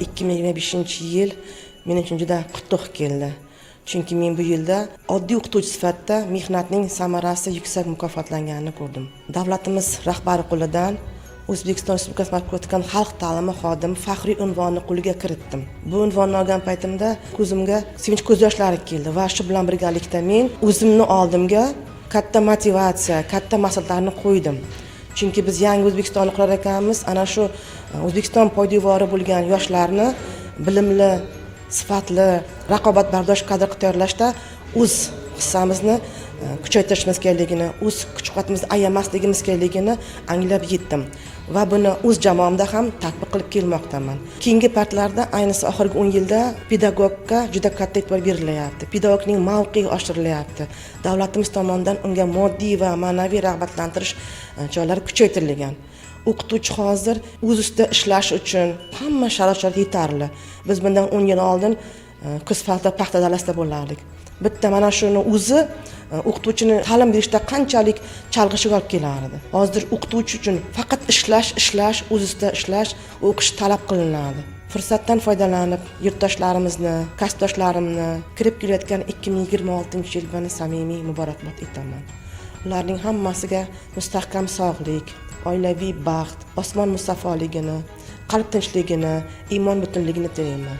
2025-yil men uchun juda qutlug' keldi. Chunki men bu yilda oddiy o'qituvchi sifatida mehnatning samarasi yuksak mukofotlanganini ko'rdim. Davlatimiz rahbari qo'lidan O'zbekiston Respublikasi Matbuot xalq ta'limi xodimi faxriy unvonni qo'liga kiritdim. Bu unvonni olgan paytimda ko'zimga sevinch ko'z yoshlari keldi va shu bilan birgalikda men o'zimni oldimga katta motivatsiya, katta maqsadlarni qo'ydim. Chunki biz yangi O'zbekistonni qurar ekanmiz, ana shu O'zbekiston poydevori bo'lgan yoshlarni bilimli, sifatli, raqobatbardosh kadr tayyorlashda o'z hissamizni kuchaytirishimiz kerakligini, o'z kuch-qudratimizni ayamasligimiz kerakligini anglab yetdim va buni o'z jamoamda ham tatbiq qilib kelmoqdaman. Keyingi paytlarda, ayniqsa oxirgi 10 yilda pedagogga juda katta e'tibor berilyapti. Pedagogning mavqei oshirilyapti. Davlatimiz tomonidan unga moddiy va ma'naviy rag'batlantirish choralari kuchaytirilgan. O'qituvchi hozir o'z ustida ishlash uchun hamma sharoit yetarli. Biz bundan 10 yil oldin kuz falda paxta dalasida bo'lardik. Bitta mana shuni o'zi o'qituvchini ta'lim berishda qanchalik chalg'ishiga olib kelardi. Hozir o'qituvchi uchun faqat ishlash, o'z ustida ishlash, o'qish talab qilinadi. Fursatdan foydalanib, yurtdoshlarimizni, kasbdoshlarimni kirib kelayotgan 2026-yilga samimiy muborakbod etaman. Ularning hammasiga mustahkam sog'lik, oilaviy baxt, osmon musaffoligini, qalb tinchligini, iymon butunligini tilayman.